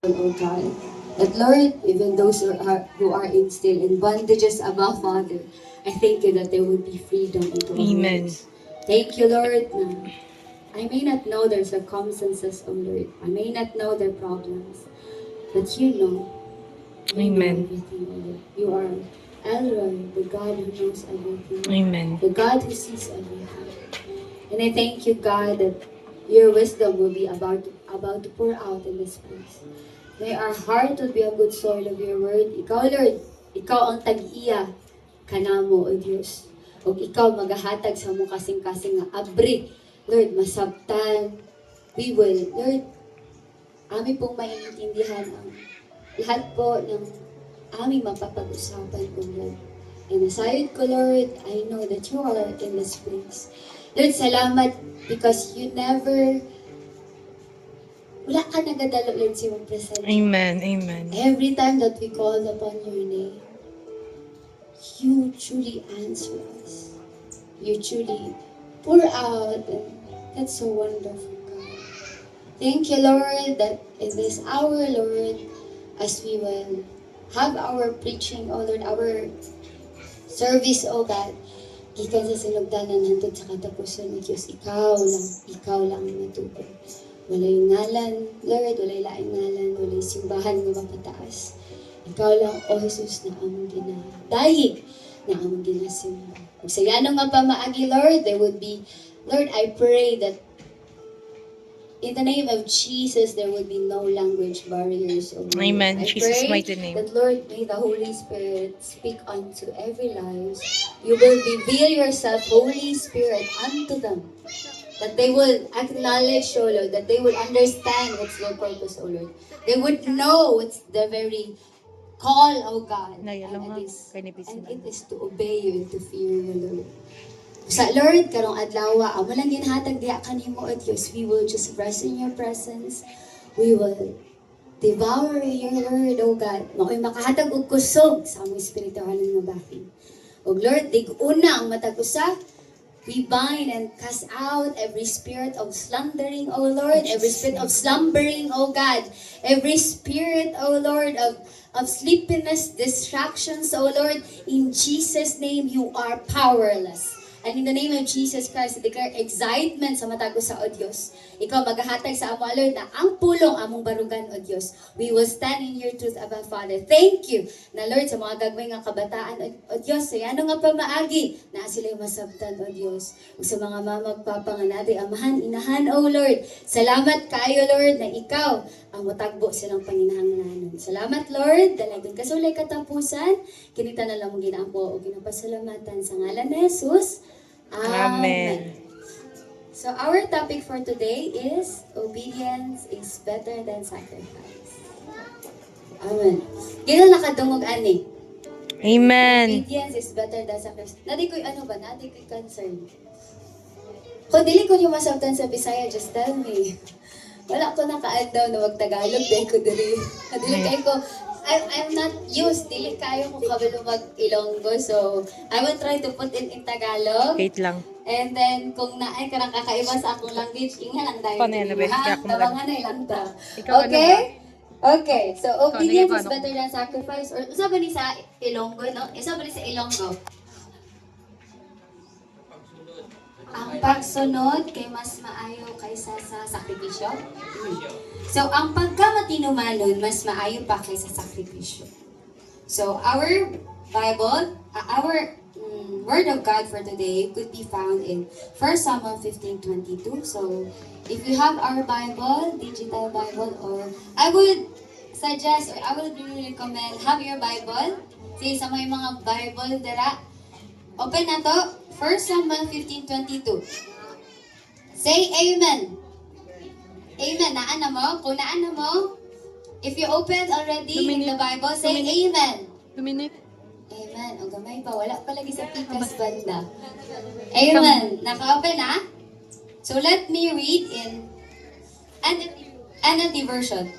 oh God. That Lord, even those who are still in bondages, above Father, I thank you that there would be freedom into our Amen. lives. Thank you, Lord. I may not know their circumstances, oh Lord. I may not know their problems, but you know. You know Amen. everything, oh Lord. You are Elroy, the God who knows everything. Amen. The God who sees everything. And I thank you, God, that your wisdom will be about to pour out in this place. May our heart will be a good soil of your word. Ikaw, Lord, ikaw ang tag-iya kanamo, O Diyos. O ikaw magahatag sa mong kasing-kasing nga abri. Lord, masabtan. We will, Lord, amin pong maiintindihan ang lahat po ng aming mapapag-usapan ko, Lord. And aside ko, Lord, I know that you are in this place. Lord, salamat because you never, wala ka nagadalo, Lord, sa iyong presensya. Amen. Amen. Every time that we call upon your name, you truly answer us. You truly pour out, and that's so wonderful, God. Thank you, Lord, that in this hour, Lord, as we will have our preaching, oh Lord, our service, oh God, gikan sa sinugdanan hantod sa katapusan ng Diyos, ikaw lang ang matugon. Walay ngalan, Lord, walay laing ngalan, walay simbahan nga mapataas. Ikaw lang, O Jesus, na among ginadayig, na among ginasimba. Kung sa yanong nga pamaagi, Lord, there would be, Lord, I pray that in the name of Jesus, there would be no language barriers. Oh Lord. Amen. I Jesus' pray mighty name. that, Lord, may the Holy Spirit speak unto every life. You will reveal yourself, Holy Spirit, unto them. That they will acknowledge, oh Lord, that they will understand what's their purpose, oh Lord. They would know what's the very call, oh God. And it is to obey you and to fear you, Lord. Sa Lord, karong adlaw, amo lang ginhatag diha kanimo, O Diyos. We will just rest in your presence. We will devour your word, O God. Mao'y makahatag og kusog sa among espiritual nga bahin. O Lord, dig-una ang matag usa. We bind and cast out every spirit of slandering, O Lord, every spirit of slumbering, O God, every spirit, O Lord, of sleepiness, distractions, O Lord, in Jesus' name, you are powerless. And in the name of Jesus Christ, I declare excitement sa matag sa O Diyos. Ikaw maghahatag sa amo, Lord, na ang pulong among barugan, O Diyos. We will stand in your truth, Abba Father. Thank you na, Lord, sa mga gagmay nga kabataan, O Diyos, sa ano nga pamaagi, na sila'y masabtan, O Diyos. O sa mga mamagpapanganati, amahan, inahan, O Lord. Salamat kayo, Lord, na ikaw ang matagbo silang paninahanglanan. Salamat, Lord, dalagang kasulay katapusan, kinita na lang mong ginampo o ginapasalamatan sa ngalan ni Jesus. Amen. So our topic for today is obedience is better than sacrifice. Amen. Gina nakadungog ani. Amen. Obedience is better than sacrifice. Nadi ko'y ano ba? Nadi ko'y concern. Kung dili ko yung masabtan sa Bisaya, just tell me. Wala ko naka-daw na mag-Tagalog. Dahil ko dili. Dili kayo ko. I'm not used. Dili kayo kung kabalo mag-Ilonggo. So, I will try to put it in Tagalog. Wait lang. And then, kung naay ka ng kakaiba sa akong language, ingnan lang dahil. Paano yan, Abel? Kaya ako Tabangan na ilang ta. Ikaw, ano Okay? ba? Okay. So, obedience Ikaw, is ano? better than sacrifice. Or, isa ba ni sa Ilonggo, no? Isa ba ni sa Ilonggo? Ang pagsunod kay mas maayo kaysa sa sakripisyo. So, ang pagkamatinumanon, mas maayo pa kaysa sakripisyo. So, our Bible, our Word of God for today could be found in 1 Samuel 15:22. So, if you have our Bible, digital Bible, or I would suggest or I would really recommend have your Bible. Sige, sa may mga Bible dira. Open na to. 1 Samuel 15:22. Say amen. Amen. Naan na mo? Kung naan na mo, if you opened already in the Bible, say amen. Dominic. Amen. O gamay pa. Wala pa lagi sa pikas banda. Amen. Naka-open na? So let me read in NLT version.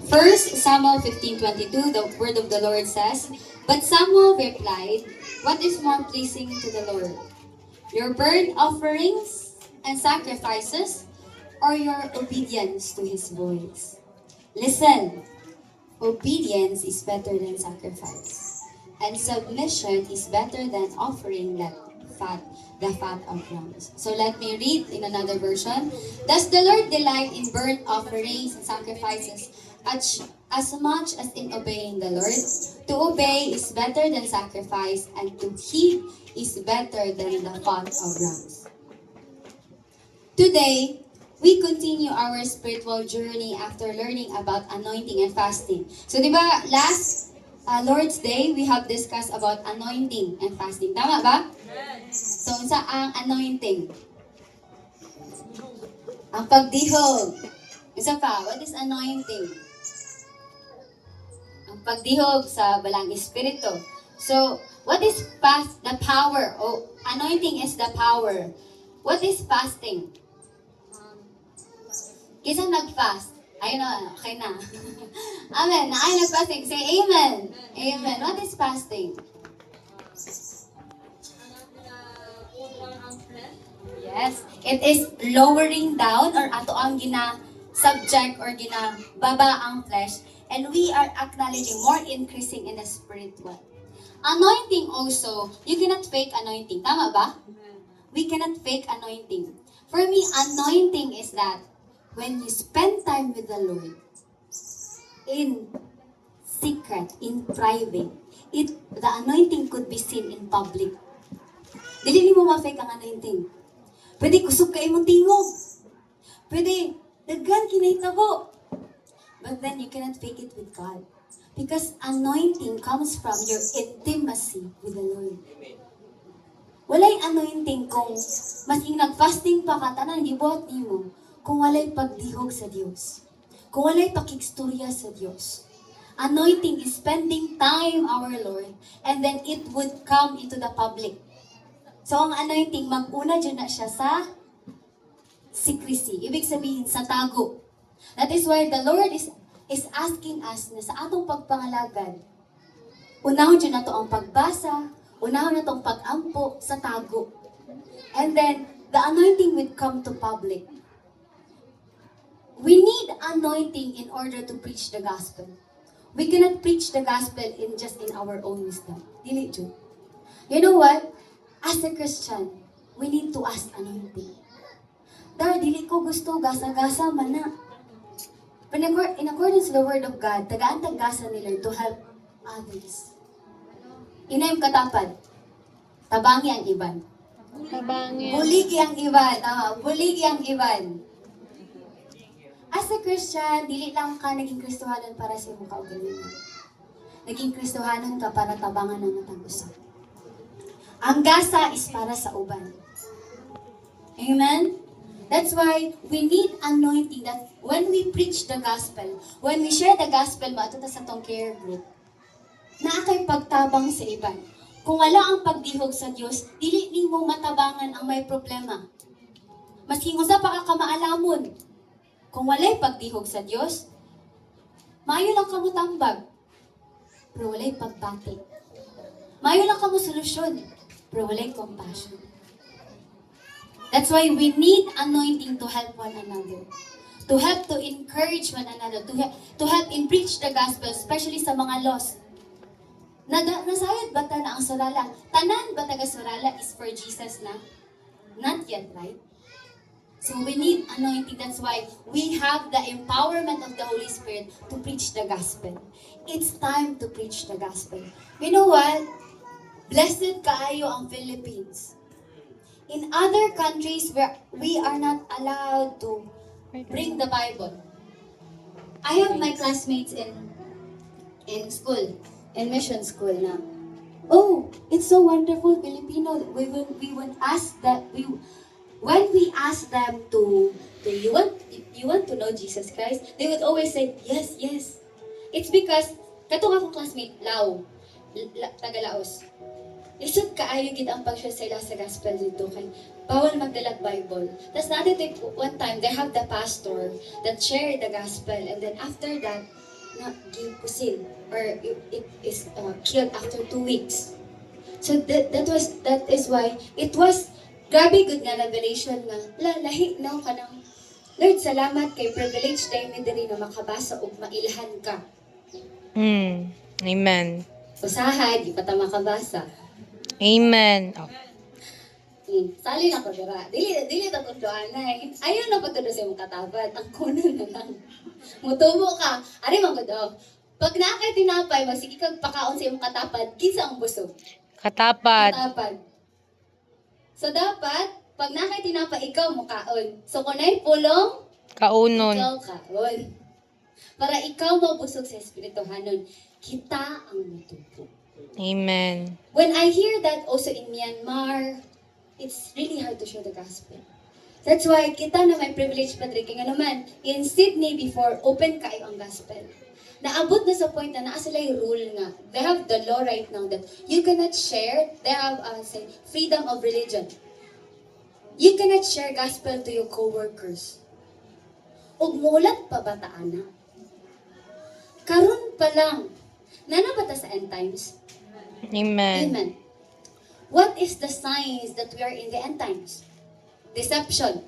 First Samuel 15:22, the word of the Lord says, "But Samuel replied, 'What is more pleasing to the Lord? Your burnt offerings and sacrifices, or your obedience to His voice? Listen, obedience is better than sacrifice, and submission is better than offering the fat of rams. So let me read in another version. Does the Lord delight in burnt offerings and sacrifices as much as in obeying the Lord? To obey is better than sacrifice, and to heed is better than the fat of rams. Today, we continue our spiritual journey after learning about anointing and fasting. So, di ba, last Lord's Day, we have discussed about anointing and fasting. Tama ba? So, sa ang anointing? Ang pagdihog. Isa pa, what is anointing? Ang pagdihog sa balang espiritu. So, what is the power? Oh, anointing is the power. What is fasting? Kisa nag-fast. Ayun na, okay na. Amen. Na ay nag-fasting. Say amen. Amen. What is fasting? Yes. It is lowering down or ato ang gina-subject or gina-baba ang flesh. And we are acknowledging more increasing in the spiritual. Anointing also, you cannot fake anointing. Tama ba? We cannot fake anointing. For me, anointing is that when you spend time with the Lord, in secret, in private, the anointing could be seen in public. Dili mo ma-fake ang anointing. Pwede kusog ka imong tingog. Pwede daghan kinahitabo. But then you cannot fake it with God. Because anointing comes from your intimacy with the Lord. Walay anointing kung masing nag-fasting pa ka, tanan gibuhat nimo. Kung walay pagdihog sa Diyos. Kung walay pakikstorya sa Diyos. Anointing is spending time our Lord, and then it would come into the public. So ang anointing, mag-una dyan na siya sa secrecy. Ibig sabihin, sa tago. That is why the Lord is asking us na sa atong pagpangalagad, unahon dyan na to ang pagbasa, unahon na to ang pag-ampo sa tago. And then, the anointing would come to public. We need anointing in order to preach the gospel. We cannot preach the gospel just in our own wisdom. Dili jud. You know what? As a Christian, we need to ask anointing. Dar, dili ko gusto gasa-gasa man na. But in accordance to the word of God, tagaan tag-gasa nila to help others. Inayong katapad, tabangi ang iban. Tabangi. Buligi ang iban. Buligi ang iban. As a Christian, dili lang ka naging Kristohanan para sa imong kaugalingon. Naging Kristohanan ka para tabangan ang matang usa. Ang gasa is para sa uban. Amen? That's why we need anointing that when we preach the gospel, when we share the gospel, maatuta sa tong care group, na akay pagtabang sa iban. Kung wala ang pagdihog sa Diyos, dili nimo matabangan ang may problema. Maski usa pa ka kamaalamon, kung walay pagdihog sa Diyos, maayo lang kamo tambag, pero walay pagbati. Maayo lang kamo solusyon, pero walay compassion. That's why we need anointing to help one another. To help to encourage one another. To help in preach the gospel, especially sa mga lost. Nasayad ba ta na ang surala? Tanan ba taga surala is for Jesus na? Not yet, right? So we need anointing. That's why we have the empowerment of the Holy Spirit to preach the gospel. It's time to preach the gospel. You know what? Blessed kaayo ang Philippines. In other countries where we are not allowed to bring the Bible. I have my classmates in school, in mission school now. Oh, it's so wonderful, Filipino. We would ask that when we ask them to you want to know Jesus Christ, they would always say yes, yes. It's because katong akong classmate taga Laos. Lisod kaayo gid ang pag-share sila sa gospel dito kay bawal magdalag Bible. Tapos natin one time they have the pastor that share the gospel, and then after that gipusin or it is killed after 2 weeks. So that is why it was Grabe good nga revelation nga. Lahi na ka ng Lord, salamat kay privilege tayo mi diri na makabasa ug mailhan ka. Amen. Usahay, di pa ta makabasa. Amen. Oh. Sali na ko dira. Dili ta tudloan na. Ayaw na pagtudo sa imong katapat. Ang kuno na lang. Mutubo ka. Ari man gud. Pag nakay tinapay, magsige kag pakaon sa imong katapat, kinsa ang busog? Katapat. Katapat. So dapat, pag nakay tinapay, ikaw mo kaon. So kunay pulong, Kaunon. ikaw kaon. Para ikaw mabusog sa espirituhanon, kita ang matubo. Amen. When I hear that also in Myanmar, it's really hard to share the gospel. That's why kita na may privilege, Padre, kaya naman, in Sydney before, open kayo ang gospel. Naabot na sa point na naa sila yung rule nga. They have the law right now that you cannot share, they have, say, freedom of religion. You cannot share gospel to your co-workers. Ug mulat pa ba taana? Karon pa lang, nanabata sa end times. Amen. Amen. What is the signs that we are in the end times? Deception.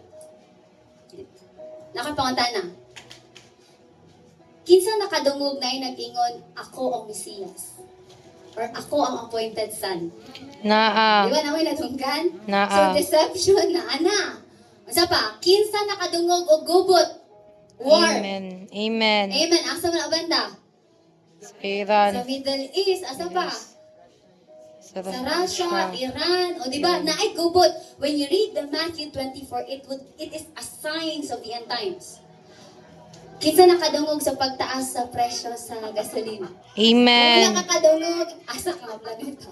Nakapangutana. Kinsa nakadungog na nag-ingon, ako ang Mesiyas. Or ako ang appointed son. Naa. Di ba naman natunggan? Naa. So deception na, ana. Masa pa, kinsa nakadungog o gubot? War. Amen. Amen. Amen. Asa man ang banda? Sa Iran. Sa Middle East, asa pa? Sa Russia, Iran, o di ba? Naay gubot. When you read the Matthew 24, it is a signs of the end times. Kinsa nakadungog sa pagtaas sa presyo sa gasolina? Amen. Kung nakakadungog, asa ka planeta.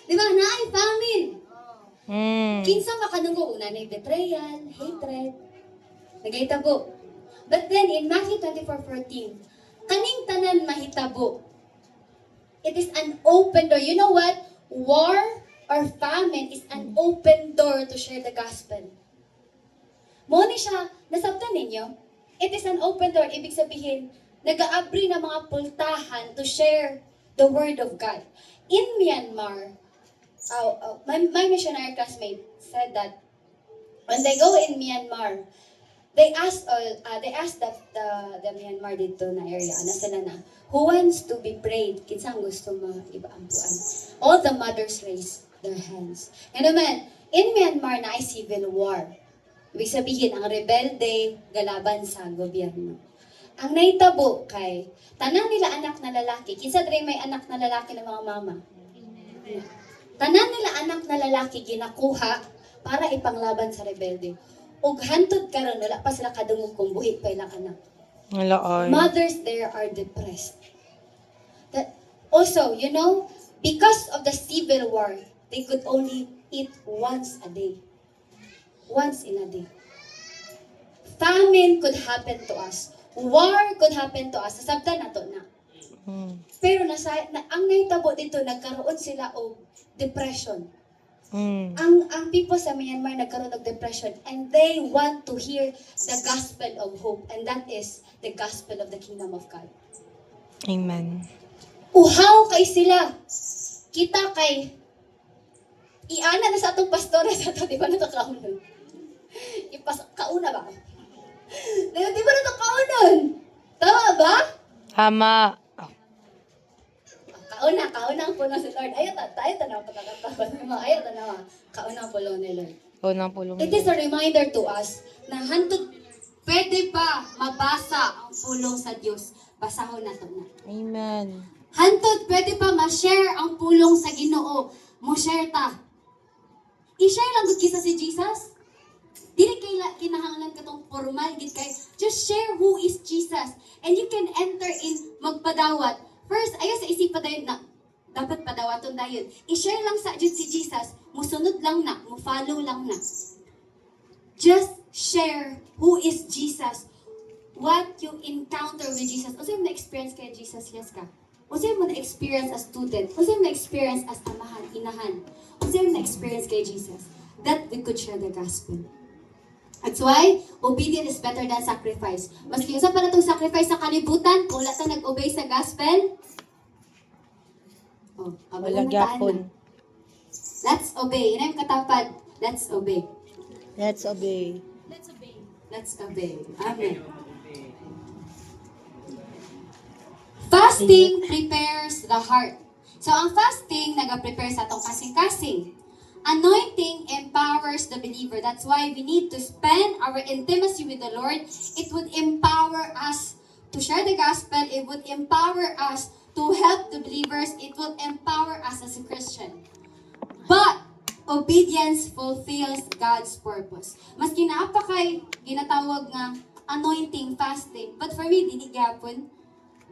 Di ba? Naay famine. Kinsa makadungog? Una na betrayal, hatred. Nagahitabo. But then in Matthew 24:14, kaning tanan mahitabo. It is an open door. You know what? War or famine is an open door to share the gospel. Mo ni siya, nasabtan ninyo? It is an open door. Ibig sabihin, nag-aabri na mga pultahan to share the word of God. In Myanmar, my missionary classmate said that when they go in Myanmar, they asked the Myanmar dito na area, ano sila na, who wants to be prayed? Kinsang gusto ibaampuan? All the mothers raised their hands. And naman, in Myanmar na ay civil war. Ibig sabihin, ang rebelde galaban sa gobyerno. Ang naitabo kay, tanan nila anak na lalaki, kinsa dre may anak na lalaki ng mga mama? Tanan nila anak na lalaki ginakuha para ipanglaban sa rebelde. Ug hantod karon wala pa sila kadungog kung buhi pa ilang anak. Wala ay. Mothers there are depressed. That also, you know, because of the civil war, they could only eat once a day. Once in a day. Famine could happen to us. War could happen to us. Sasabtan na to na. Pero ang naitabo dito, nagkaroon sila og depression. Ang people sa Myanmar nagkaroon ng depression and they want to hear the gospel of hope, and that is the gospel of the kingdom of God. Amen. Uhaw kay sila. Kita kay iana na sa atong pastora sa to, di ba na to kaunon? Kauna ba? Di ba na to kaunon? Tama ba? Tama. Kauna ang puno si Lord. Ayaw ta na pagkakataon mo. Ayaw ta na kauna ang puno ni Lord. Unang pulong. It is a reminder to us na hantod pwede pa mabasa ang pulong sa Diyos. Basahon na to na. Amen. Hantod pwede pa ma-share ang pulong sa Ginoo. Mo share ta. I-share lang gud kisa si Jesus. Dili kay kinahanglan katong formal gid kay just share who is Jesus and you can enter in magpadawat. First, ayo sa isip pa dayon na dapat padawaton dayon. I-share lang sa jud si Jesus, musunod lang na, mo follow lang na. Just share who is Jesus. What you encounter with Jesus. Unsa yung na-experience kay Jesus, yes ka? Unsa yung na-experience as student? Unsa yung na-experience as amahan, inahan? Unsa yung na-experience kay Jesus? That we could share the gospel. That's why, obedience is better than sacrifice. Maski usa pa na itong sacrifice sa kalibutan, kung wala tang nag-obey sa gospel, Wala gyapon. Let's obey. Ina yung katapat. Let's obey. Let's obey. Let's obey. Amen. Fasting prepares the heart. So, ang fasting, nag-prepare sa atong kasing-kasing. Anointing empowers the believer. That's why we need to spend our intimacy with the Lord. It would empower us to share the gospel. It would empower us to help the believers. It would empower us as a Christian. But, obedience fulfills God's purpose. Maski naapa kay ginatawag nga anointing fasting. But for me, dili gyapon.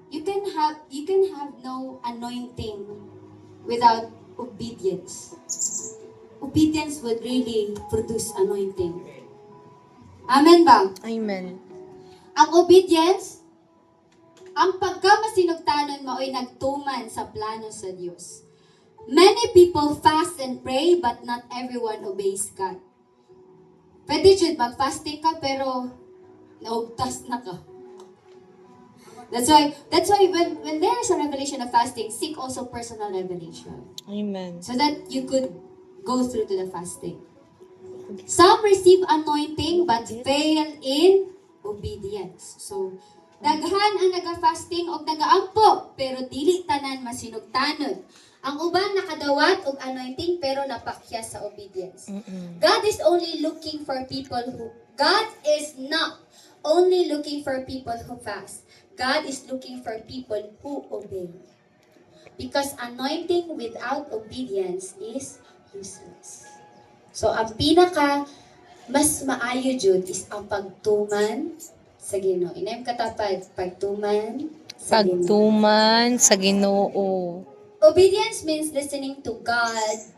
You can have no anointing without obedience. Obedience would really produce anointing. Amen ba? Amen. Ang obedience, ang pagkamasinugtanon mo ay nagtuman sa plano sa Diyos. Many people fast and pray, but not everyone obeys God. Pwede jud mag-fasting ka, pero naugtas na ka. That's why when there is a revelation of fasting, seek also personal revelation. Amen. So that you could go through to the fasting. Some receive anointing but fail in obedience. So, daghan ang naga-fasting o naga-ampo, pero dili tanan masinugtanod. Ang uban nakadawat og anointing pero napakya sa obedience. God is only looking for people who God is not only looking for people who fast. God is looking for people who obey. Because anointing without obedience is useless. So, ang pinaka mas maayo jud is ang pagtuman sa Ginoo. Inayong katapad, pagtuman sa Ginoo. Pagtuman sa Ginoo. Obedience means listening to God.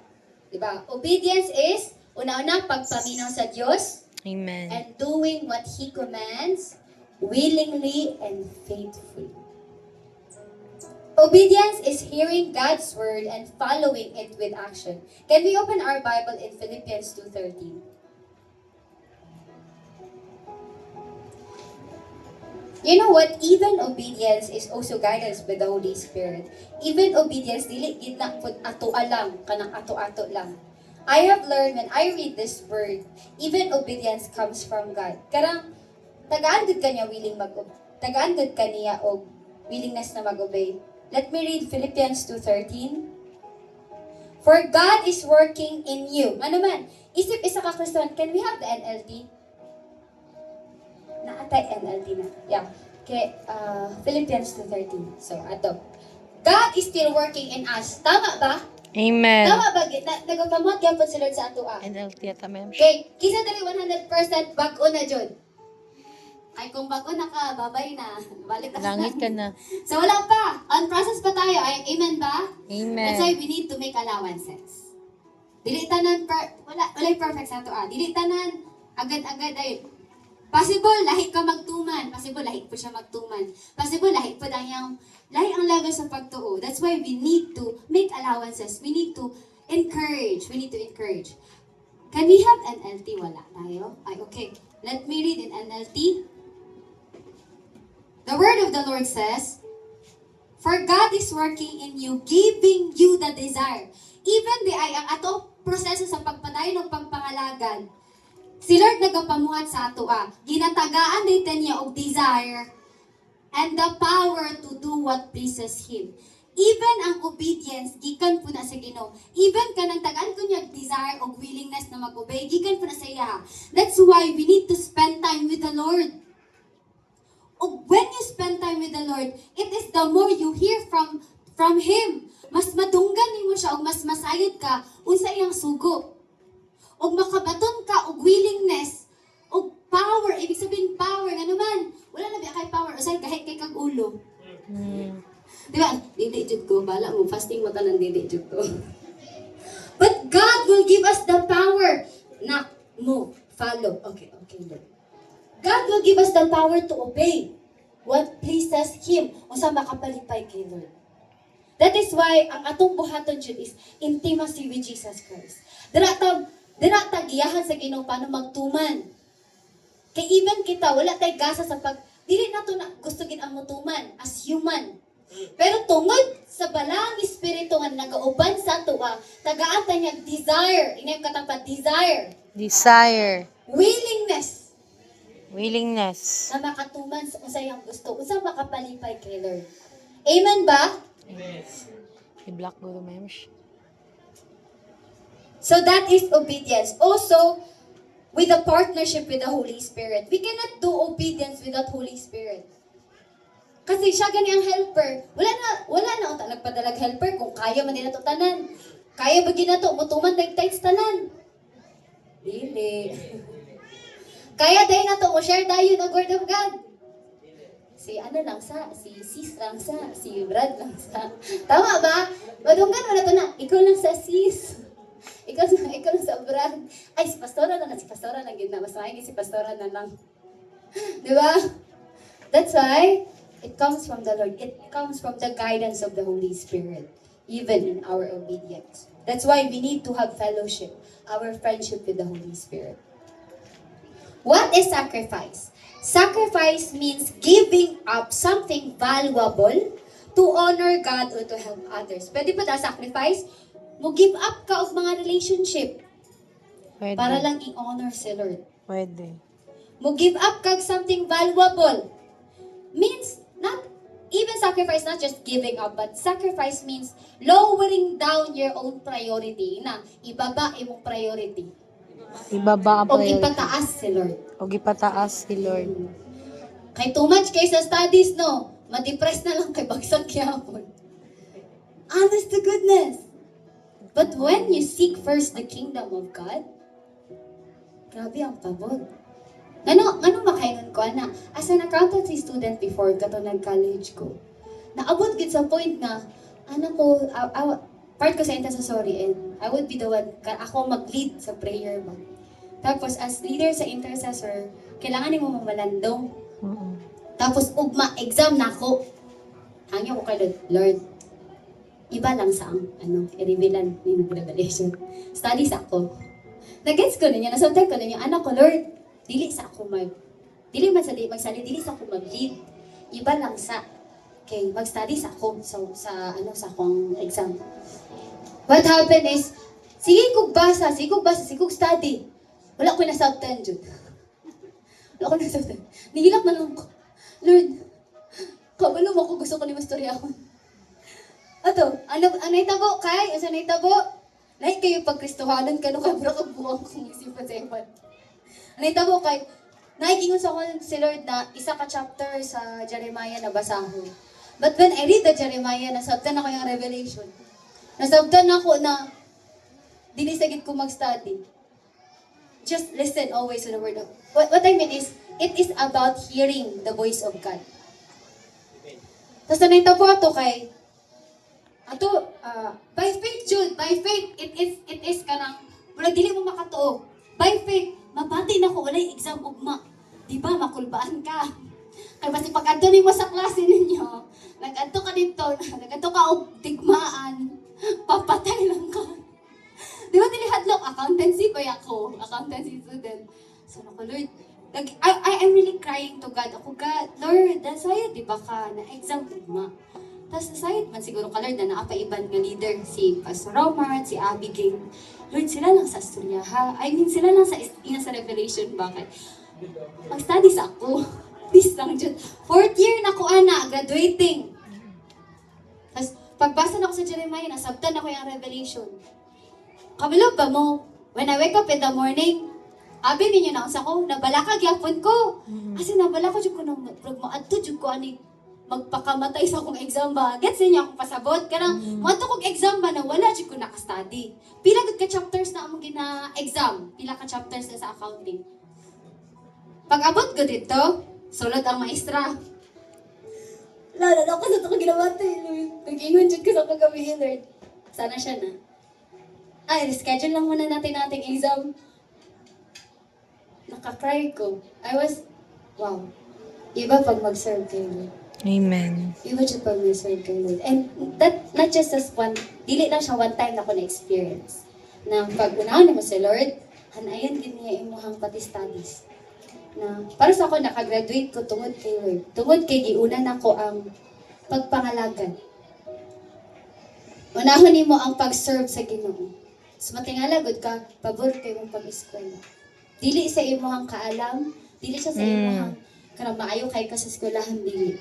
Diba? Obedience is, una-una, pagpaminaw sa Diyos Amen. and doing what He commands willingly and faithfully. Obedience is hearing God's word and following it with action. Can we open our Bible in Philippians 2:13? You know what? Even obedience is also guidance by the Holy Spirit. Even obedience, dili gid na pud ato lang, kanang ato-ato lang. I have learned when I read this word, even obedience comes from God. Karang tagaan gud kaniya tagaan gud kaniya og willingness na mag-obey. Let me read Philippians 2:13. For God is working in you. Ano man, isip isa ka Kristiyan, can we have the NLT? Naatay NLT na. Yeah. Okay, Philippians 2:13. So, ato. God is still working in us. Tama ba? Amen. Tama ba? Nagakamot gyapon si Lord sa ato ah. NLT at ma'am. Okay, kisa dali 100% bag-o na jud. Ay, kung bag-o na ka, babay na. Balik ka Langit ka na. So, wala pa. On process pa tayo. Ay, amen ba? That's why Amen. we need to make allowances. Dili tanan, walay perfect sa ato ah. Dili tanan, agad-agad ay. Possible, lahi ka magtuman. Possible, lahi po siya magtuman. Possible, lahi ang level sa pagtuo. That's why we need to make allowances. We need to encourage. Can we have NLT? Wala tayo. Ay, okay. Let me read in NLT. The word of the Lord says, for God is working in you, giving you the desire. Even ang ato proseso sa pagpadayon ng pagpangalagan, si Lord nagapamuhat sa ato ginatagaan din niya og desire and the power to do what pleases Him. Even ang obedience, gikan po na sa Ginoo. Even kanang tagaan ko niya desire o willingness na mag-obey, gikan po na sa iya. That's why we need to spend time with the Lord. O when you spend time with the Lord, it is the more you hear from Him. Mas madunggan nimo siya o mas masayod ka unsa iyang sugo. O makabaton ka og willingness og power, ibig sabihin power nga naman. Wala na ba kay power usay kahit kay kag ulo. Diba? Dili jud ko bala mo fasting mo tanan dili jud ko. But God will give us the power na move, follow. Okay, Lord. God will give us the power to obey what pleases Him. Unsa makapalipay kay Lord. That is why ang atong buhaton jud is intimacy with Jesus Christ. Dira tagiyahan sa Ginoo paano magtuman. Kay even kita wala tay gasa sa dili nato na gusto gid ang mutuman as human. Pero tungod sa balang espiritu nga nagauban sa tuwa, tagaata niya desire, inay katapa desire, Desire. willingness Willingness. na makatuman sa usayang gusto, usa makapalipay kay Lord. Amen ba? I-block ko to, ma'am. So that is obedience. Also, with a partnership with the Holy Spirit. We cannot do obedience without Holy Spirit. Kasi siya gani ang helper. Wala na unta nagpadalag helper kung kaya man nila to tanan. Kaya ba ginato mutuman daytay sa tanan? Dili. Kaya day na to mo share dayon ang word of God. Si sis lang sa, si Brad lang sa. Tama ba? Madunggan mo na to na, ikaw lang sa sis. Ikaw lang sa Brad. Ay, si Pastora na gina. Mas maigi si Pastora na lang. Di ba? That's why it comes from the Lord. It comes from the guidance of the Holy Spirit, even in our obedience. That's why we need to have fellowship, our friendship with the Holy Spirit. What is sacrifice? Sacrifice means giving up something valuable to honor God or to help others. Pwede ba na sacrifice? Mo give up ka og mga relationship Pwede. para lang i-honor si Lord. Pwede. Mo give up kag something valuable. Means not even sacrifice, not just giving up, but sacrifice means lowering down your own priority. Na ibaba imong priority. Ibaba ang O priority. ipataas si Lord. O ipataas si Lord. Kay too much kay sa studies, no? Ma-depress na lang kay bagsak yapon. Honest to goodness. But when you seek first the kingdom of God, grabe ang pabot. Ngano makaingon ko, ana? As an accountancy student before, kato nag-college ko, naabot gid sa point nga, ko, part ko sa intercessory and I would be the one, ako mag-lead sa prayer ba. Tapos as leader sa intercessor, kailangan mo mamalandong. Mm-mm. Tapos ugma, exam na ako. Hangyo ko kay Lord, iba lang sa ang, i-revealan ni Revelation. Studies ako. Nag-gets ko ninyo, nasabtay ko ninyo, anak ko, Lord, dili sa ako dili sa ako mag-lead. Iba lang sa, okay, mag-studies ako sa akong exam. What happened is, sige kong study. Wala ko nasabtan, Jude. Wala ko nasabtan. Nihilak na lang ko. Lord, kabalo mo ko gusto ko ni Mastorya ako. Ato, anay tabo kay? Asa nay tabo? Lahi kayo pagkristohanan ka no kabra kag buwang kong isipan sa iban. Anay tabo kay? Naikingon sa ako si Lord na isa ka chapter sa Jeremiah na basahon. But when I read the Jeremiah, nasabtan ako yung revelation. Nasabtan ako na dili sagid ko mag-study. Just listen always to the word of what I mean is, it is about hearing the voice of God. Tapos nanay tabo ato kay by faith, Jude, by faith, it is kanang, wala dili mo makatuo. By faith, mabati na ko, walay exam ugma. Diba, makulbaan ka. Kaya basta pag-adto mo sa klase ninyo, nag-adto ka dito, nag-adto ka og tigmaan, papatay lang ka. Di ba, dili hadlok, accountancy ko accountancy student. So, naku, Lord, I'm really crying to God. Ako, God, Lord, nasayad, di ba ka, na-exam ugma. Tapos nasayad man siguro ka, Lord, na naapaiban nga leader, si Pastor Romar, si Abigail. Lord, sila lang sa Astoria, ha? I mean, sila lang sa Revelation, bakit? Mag-studies ako. Please lang, Diyos. 4th year na ko, ana, graduating. Tapos, pagbasa na ako sa Jeremiah, nasabtan ako yung Revelation. Kabalo ba mo? When I wake up in the morning, abi ninyo na sa ko, nabalaka gyapon ko. Kasi nabalaka jud ko nang adto jud ko ani magpakamatay sa akong exam ba. Gets niya akong pasabot kanang mo to kog exam ba na wala jud ko naka-study. Pila gud ka chapters na among gina-exam, pila ka chapters na sa accounting. Pag abot ko dito, sulod ang maestra. Lalo ako sa ito ko ginawa ito, Lord. Nag-ingon jud ko sa kagabi, Lord. Sana siya na. Ay, reschedule lang muna natin ating exam. Nakakry ko. I was, wow. Iba pag mag-serve kay Lord. Amen. Iba siya pag mag-serve kay Lord. And that, not just as one, dili lang siya one time na ko na-experience. Na pag unahan mo si Lord, hanayan din niya imuhang pati studies. Na, para sa ako, nakagraduate ko tungod kay Lord. Tungod kay giuna na ko ang pagpangalagan. Unahon nimo ang pag-serve sa Ginoo. So matingala gud ka, pabor kay mong pag-eskwela. Dili sa imong kaalam, dili siya sa imong kanang maayo kay ka sa eskwelahan dili.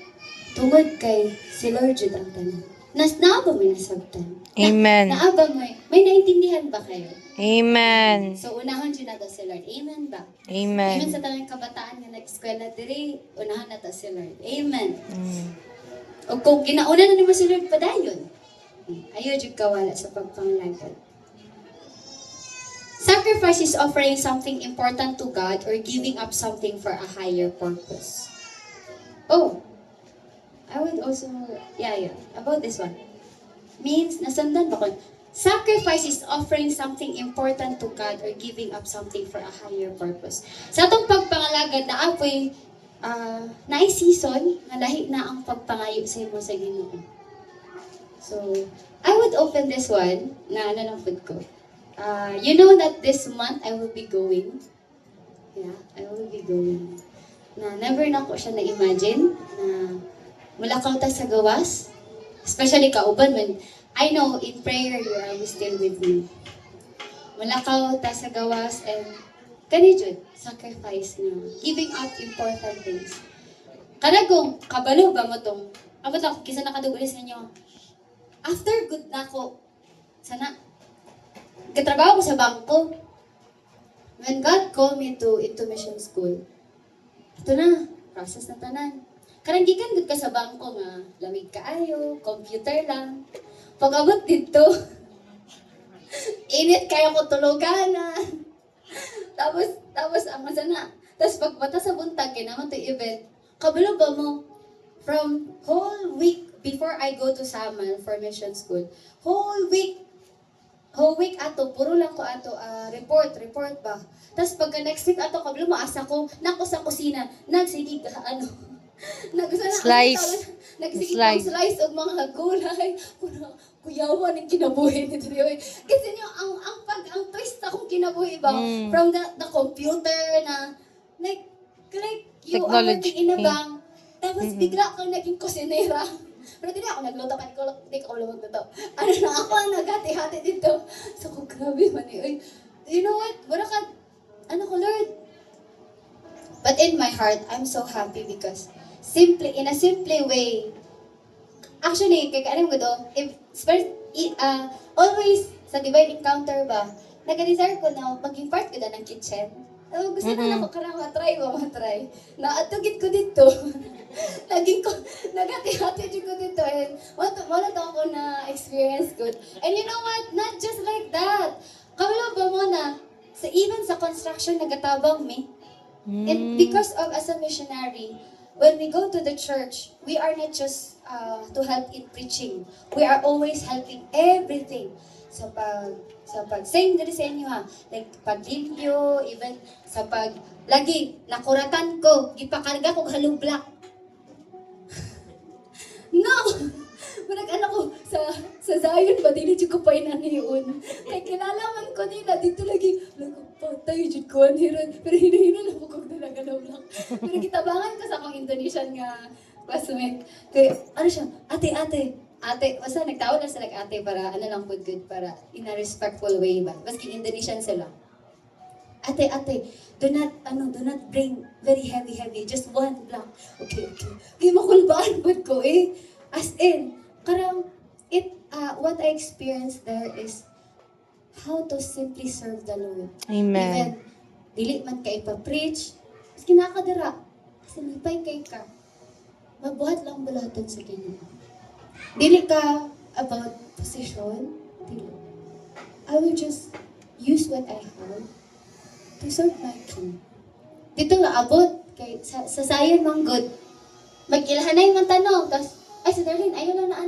Tungod kay si Lord jud ang tanan. Naaba mo nasabtan. Amen. Naaba mo. May naintindihan ba kayo? Amen. So unahon jud nato si Lord. Amen ba? Amen. Amen sa tanang kabataan nga nag-eskwela diri, unahan nato si Lord. Amen. O kung ginauna na nimo si Lord padayon, ayaw jud kawala sa pagpanglagad. Sacrifice is offering something important to God or giving up something for a higher purpose. Oh, I would also, about this one. Means, nasandan ba ko? Sacrifice is offering something important to God or giving up something for a higher purpose. Sa atong pagpangalagad na apoy, naay season, nga lahi na ang pagpangayo sa imo sa Ginoo. So, I would open this one, na lang food ko. You know that this month I will be going. Yeah, I will be going. Na never na ko siya na-imagine na mulakaw ta sa gawas. Especially kauban when I know in prayer you are always still with me. Mulakaw ta sa gawas and kanijud, sacrifice na. Giving up important things. Kanagong kabalo ba mo tong, abot ako, kisa nakadugulis sa inyo. After good na ko, sana, katrabaho ko sa bangko. When God called me into mission school, ito na, process na tanan. Karang gikan gud ka sa bangko nga, lamig kaayo, computer lang. Pag abot dito, init kayo ko tuluganan. tapos ang masana. Tapos pagbata sa buntag, kinaman to event, kabalo ba mo, from whole week before I go to Samal for mission school, whole week ato, puro lang ko ato, report ba. Tapos pagka next week ato, kabalo maasa ko, nako sa kusina, nagsigig ka, Slice. Nagsigig ang slice og mga gulay. Kuyawan ang kinabuhi nito. Kasi niyo, ang twist akong kinabuhi ba, from the computer na, like you are Technology. working in a bank, tapos bigla kang naging kusinera. Pero di na ako nagluto, hindi ko alam magluto. Ano na ako ang naghati-hati dito. So, ko grabe man eh. You know what? Wala ka, Lord. But in my heart, I'm so happy because in a simple way, actually, kaya alam ko do, always sa divine encounter ba, nag-desire ko na maging part ko na ng kitchen. Gusto na ako karang matry. Naatugit ko dito. Nagati-hati ko dito. And wala to ako na experience good. And you know what? Not just like that. Kabalo ba mo na, even sa construction, nagatabang me. And because of as a missionary, when we go to the church, we are not just to help in preaching. We are always helping everything. Sa pag-sing diri sa inyo ha. Like paglimpyo, even sa lagi, nakuratan ko, gipakarga ko halublak. No! Anak ko, sa Zion ba, dili dyan ko pa inaniyon. Kaya kinalaman ko nila, dito lagi, patay dyan ko aniran. Pero hina-hina lang ko kung nalagalaw lang. Pero kitabangan ko sa akong Indonesian nga classmate. Kaya, siya, ate, basta nagtawag lang sila ate para, lang po good, para in a respectful way ba. Baski Indonesian sila. Ate, do not bring very heavy, just one block. Okay. Kaya makulbaan po ko eh. As in, karang, what I experienced there is how to simply serve the Lord. Amen. Even, dili man ka ipa-preach, mas kinakadara. Kasi lipay kay ka. Mabuhat lang bulatan sa Ginoo. Dili ka about position. Dili. I will just use what I have to serve my King. Dito nga abot, kay, sa Zion mang good. Mag-ilhanay ng tanong, tapos, si Darlene, ayaw lang na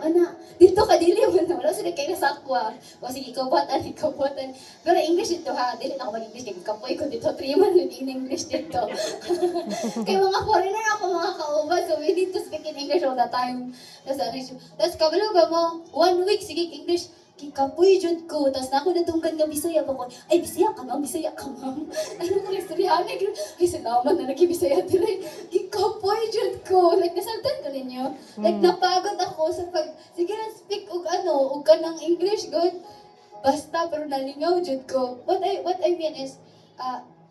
anak. Dito ka, dili mo na. Wala sila kayo nasakwa. O sige, ikaw buhatan. Pero English dito ha. Dili na ako mag-English. Kaya kapoy ko dito. 3 months in English dito. Kaya mga foreigner ako, mga kauban. So we need to speak in English all the time. Tapos kabalo ba mo, 1 week, sige English. Kikapoy jud ko. Tapos na ako natunggan nga Bisaya ba ko. Ay, Bisaya ka ma'am. Ano ko istoryahan? Ay, salamat na nag-Bisaya din. Kikapoy jud ko. Like, nasabtan ko ninyo. Like, napagod ako sa sige na, speak og kanang English, good. Basta, pero nalingaw jud ko. What I mean is,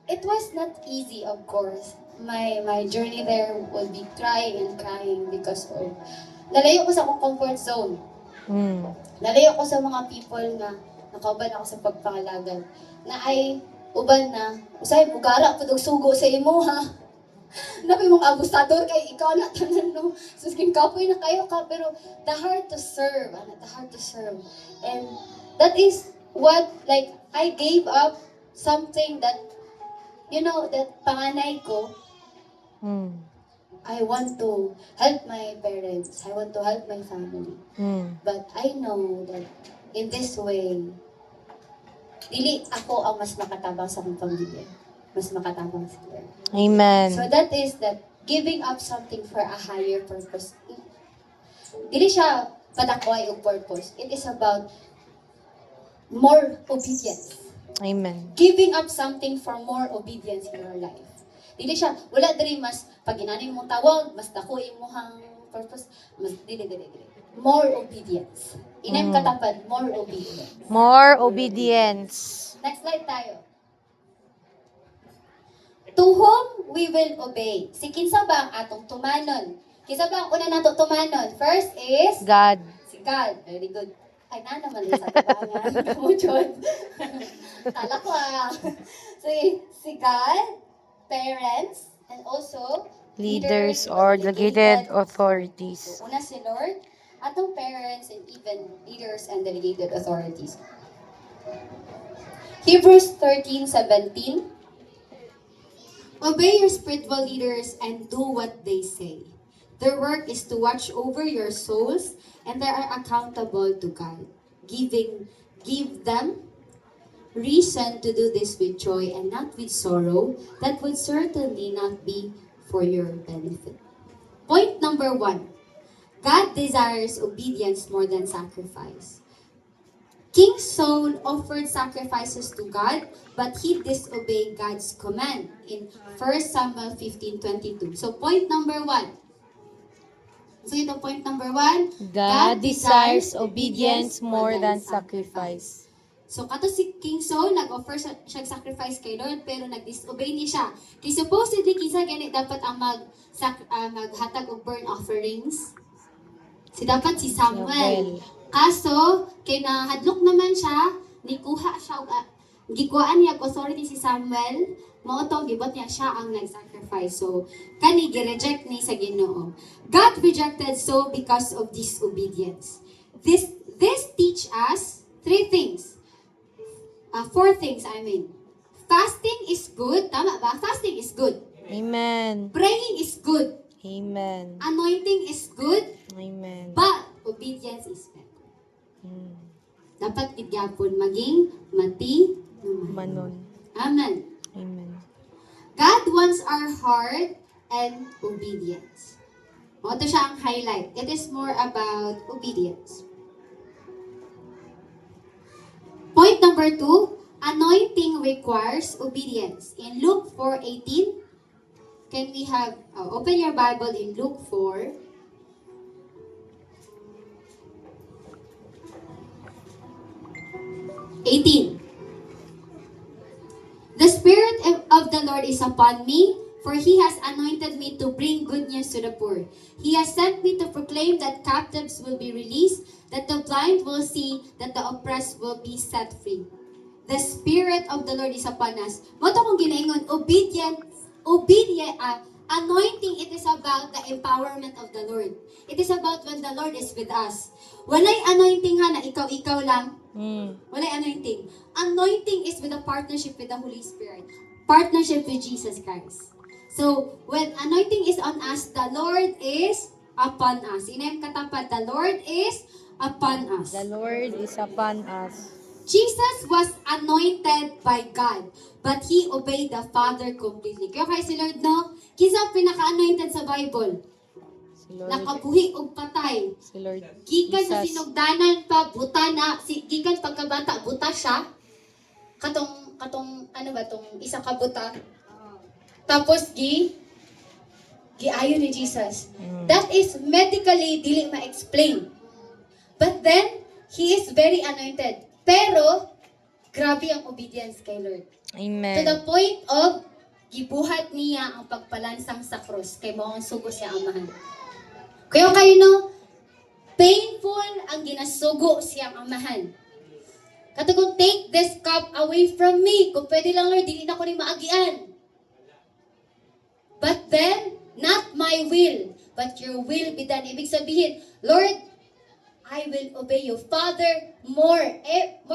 it was not easy, of course. My journey there will be crying and crying because of, nalayo ko sa akong comfort zone. Nalayo ko sa mga people na nakauban ako sa pagpangalagan. Na ay, uban na, usay, bugara, pudog sugo sa imo, ha? Nabi mong abusador kay ikaw na tanan, no? So, kapoy na kayo ka, pero the heart to serve, the heart to serve. And that is what, like, I gave up something that, you know, that panganay ko, I want to help my parents. I want to help my family. But I know that in this way, dili ako ang mas makatabang sa akong pamilya. Mas makatabang sila. Amen. So that is that giving up something for a higher purpose. Dili siya padakway og purpose. It is about more obedience. Amen. Giving up something for more obedience in your life. Dili siya, wala diri mas pag inanin mong tawag, mas dako imong purpose, mas dili. More obedience. Inam katapad, more obedience. More obedience. Next slide tayo. To whom we will obey. Si kinsa ba ang atong tumanon? Kinsa ba ang una nato tumanon? First is God. si God. Very good. Ay, na naman rin sa tubangan. Kamuchod. Tala ko si God, parents, and also Leaders or delegated authorities. So, una si Lord, atong parents, and even leaders and delegated authorities. Hebrews 13:17. Obey your spiritual leaders and do what they say. Their work is to watch over your souls, and they are accountable to God. Give them reason to do this with joy and not with sorrow. That would certainly not be for your benefit. Point number 1. God desires obedience more than sacrifice. King Saul offered sacrifices to God, but he disobeyed God's command in 1 Samuel 15:22. So point number 1. So ito point number 1. God desires obedience more than sacrifice. So kato si King Saul, nag-offer siya sacrifice kay Lord, pero nag-disobey ni siya. Kaya supposedly, kinsa gani dapat ang maghatag og burnt offerings? Dapat si Samuel. Kaso, kay nahadlok naman siya, gikuhaan niya authority si Samuel, mao to gibot niya siya ang nag-sacrifice. So, kani gi-reject ni sa Ginoo. God rejected Saul because of disobedience. This teach us 3 things. 4 things, I mean. Fasting is good. Tama ba? Fasting is good. Amen. Praying is good. Amen. Anointing is good. Amen. But obedience is better. Dapat igyapon maging manon. Amen. Amen. God wants our heart and obedience. Ito siya ang highlight. It is more about obedience. Point number 2, anointing requires obedience. In Luke 4:18, can we have, open your Bible in Luke 4. The Spirit of the Lord is upon me, for He has anointed me to bring good news to the poor. He has sent me to proclaim that captives will be released, that the blind will see, that the oppressed will be set free. The Spirit of the Lord is upon us. Moto kong ginaingon, anointing, it is about the empowerment of the Lord. It is about when the Lord is with us. Walay anointing na ikaw lang. Walay anointing. Anointing is with a partnership with the Holy Spirit. Partnership with Jesus Christ. So, when anointing is on us, the Lord is upon us. Inayang katapat, the Lord is upon us. The Lord is upon us. Jesus was anointed by God, but He obeyed the Father completely. Kaya kay si Lord, no? Kinsa pinaka-anointed sa Bible? Si Lord. Nakabuhi og patay. Si Lord. Gikan sa Jesus. sinugdanan pa, buta na. Gikan pagkabata, buta siya. Katong, ano ba, tong isang kabuta. Tapos, giayo ni Jesus. That is medically dili ma-explain. But then, he is very anointed. Pero, grabe ang obedience kay Lord. To the Amen. point of, gibuhat niya ang pagpalansang sa cross kay maong sugo siya amahan. Kaya kayo no, painful ang ginasugo siyang amahan. Katugong, take this cup away from me. Kung pwede lang, Lord, dili na ko ni maagian. But then, not my will, but your will be done. Ibig sabihin, Lord, I will obey you. Father, more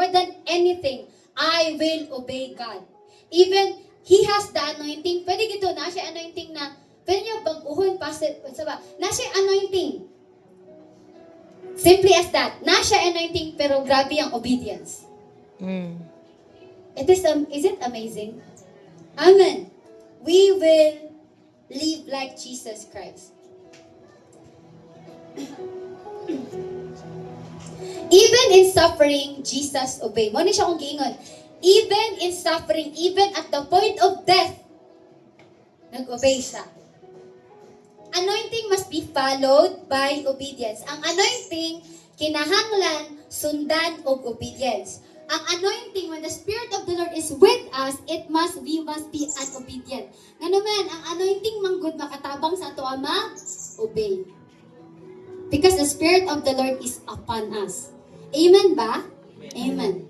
than anything, I will obey God. Even, He has the anointing. Pwede gito, na siya anointing na, pwede niyo baguhon, na siya anointing. Simply as that. Na siya anointing, pero grabe ang obedience. Is it amazing? Amen. We will live like Jesus Christ. Even in suffering, Jesus obeyed. Mo ni siya kong giingon. Even in suffering, even at the point of death, nag-obey siya. Anointing must be followed by obedience. Ang anointing, kinahanglan, sundan og obedience. Ang anointing, when the Spirit of the Lord is with us, we must be obedient. Nga naman, ang anointing manggod makatabang sa ato ama, obey. Because the Spirit of the Lord is upon us. Amen ba? Amen.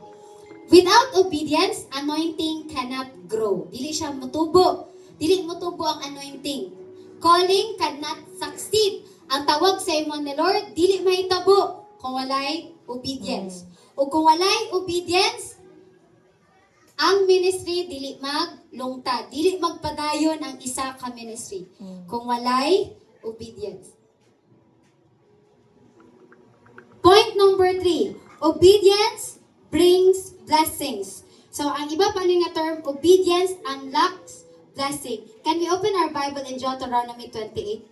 Without obedience, anointing cannot grow. Dili siya mutubo. Dili mutubo ang anointing. Calling cannot succeed. Ang tawag sa imong ni Lord, dili mahitabo kung walay obedience. O kung walay obedience, ang ministry dili maglungtad. Dili magpadayon ang isa ka ministry. Kung walay obedience. Point number 3. Obedience brings blessings. So, ang iba pa rin nga term, obedience unlocks blessing. Can we open our Bible in Deuteronomy 28?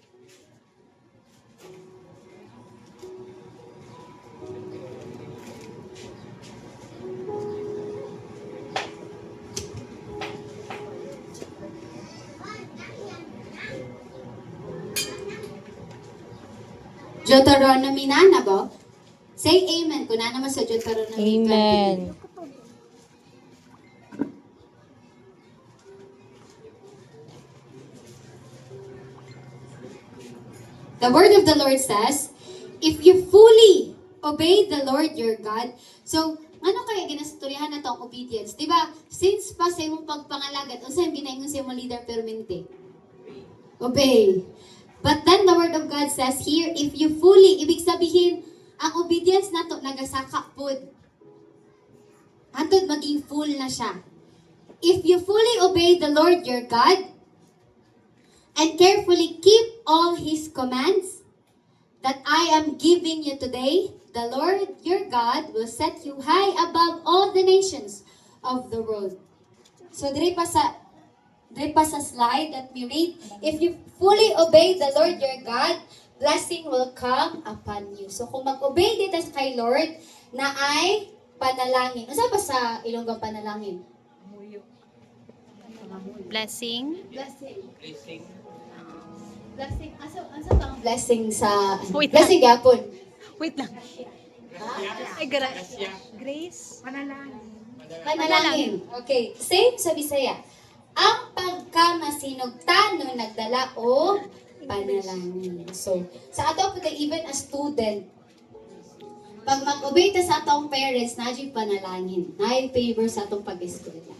Deuteronomy na ba? Say amen kung na naman sa Deuteronomy 28. Amen. The word of the Lord says, if you fully obey the Lord your God, so, ano kaya ginasturyahan na itong obedience? Diba, since pa sa imong pagpangalagat, unsa yung ginaingon sa imong leader permente? Obey. But then the word of God says here, if you fully, ibig sabihin, ang obedience na to nagasaka pod. Hantod maging full na siya. If you fully obey the Lord your God, and carefully keep all His commands that I am giving you today, the Lord your God will set you high above all the nations of the world. So, dire pa sa slide that we read, if you fully obey the Lord your God, blessing will come upon you. So, kung mag-obey dito kay Lord, na ay panalangin. Ano ba sa Ilonggo panalangin? Blessing. Blessing. Blessing. Asa ba ang blessing sa... Wait blessing gapon. Wait lang. Ay, Grace? Panalangin. Okay. Same sa Bisaya. Ang pagkamasinugtano nagdala o panalangin. So, sa ato pagka even a student, pag mag-obey ta sa atong parents, na-jig panalangin. Na-i favor sa atong pag-eskwela.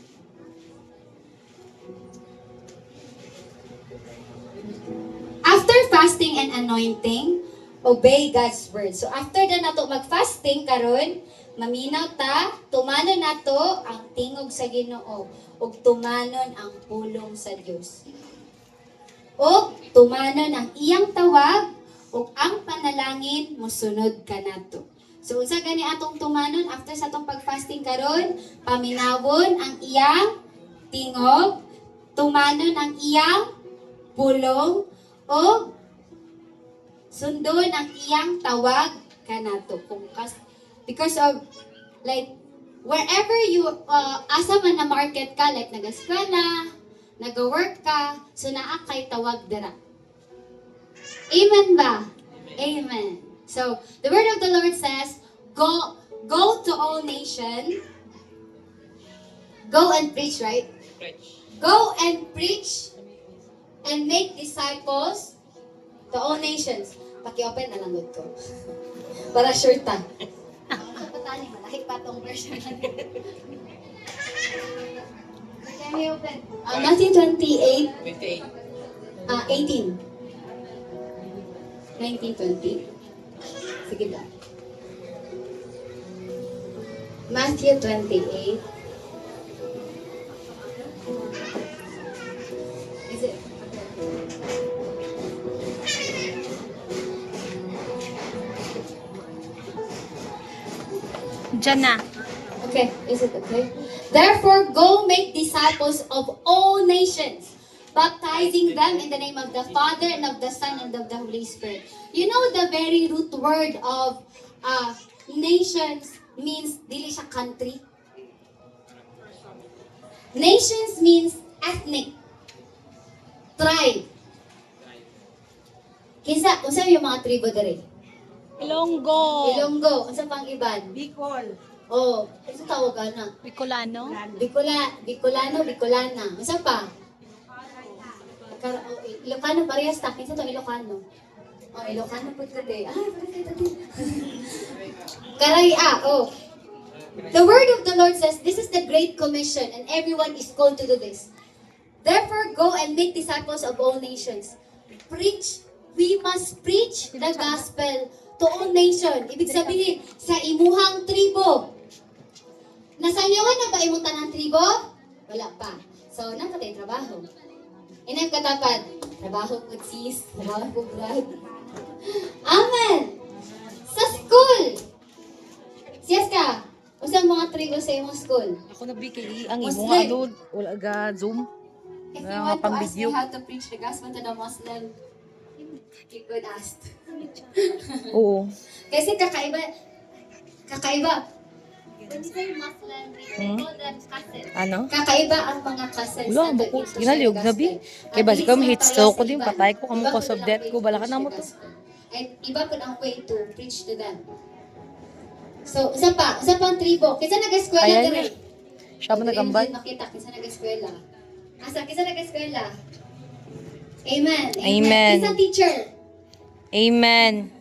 After fasting and anointing, obey God's word. So after na nato mag-fasting karon, maminaw ta, tumanon nato ang tingog sa Ginoo ug tumanon ang pulong sa Dios. O tumanon ang iyang tawag ug ang panalangin mosunod kanato. So unsa gani atong tumanon after sa atong pag-fasting karon, paminawon ang iyang tingog, tumanon ang iyang pulong o sundon ang iyang tawag kanato because of like wherever you asa man na market ka, like nagaskwela, naga-work ka, so naa kay tawag dira. Amen ba? Amen. So, the word of the Lord says, go to all nation. Go and preach, right? Go and preach and make disciples to all nations. Paki-open na lang ko. Para sure ta. Patani, malaki pa tong version. Can we open? Matthew 28. 18. 19:20. Sige ba? Matthew 28. Is it? Diyan na. Okay, is it okay? Therefore, go make disciples of all nations, baptizing them in the name of the Father and of the Son and of the Holy Spirit. You know the very root word of nations means dili siya country. Nations means ethnic, tribe. Kinsa, unsa yung mga tribo dere? Ilonggo. Ilonggo, unsa pang iban? Bicol. Oh, unsa tawagan na? Bicolano. Bicolano, Bicolana. Unsa pa? Ilocano parehas ta. Kinsa to Ilocano? Oh, Ilocano pud ka de. Ay, parehas ta din. Karaya, oh. The word of the Lord says, this is the Great Commission and everyone is called to do this. Therefore, go and make disciples of all nations. Preach. We must preach the gospel to all nations. Ibig sabihin, sa imuhang tribo. Nasanyawan na ba imong tanang tribo? Wala pa. So, napatay trabaho. Inang katapat, trabaho po sis, trabaho po brad. Amen! Sa school! Siyas ka, usang mga tribo sa imong school. Ako na BKE, ang Muslim. imong ano, wala ga Zoom. If you Mga want to ask pang-video. me how to preach the gospel to the Muslim, you could ask. Oo. Kasi kakaiba. When you say Muslim, we call them cousins. Ano? Kakaiba ang mga cousins. Wala, na bako. into Ginaliog the na, bi. gospel. Kaya basi At ko, least hit may stroke ko parehas din, sa patay iba. ko, kamo Iba cause po of lang death way ko, to balakan preach na the mo to. gospel. At iba po ang way to preach to them. So, isa pang tribo. Kisa nag-eskwela Ayan ka rin. na. Siya mo nagambal. Makita, kisa nag-eskwela. Kisa nag-eskwela. Amen. Amen. Kisa teacher. Amen.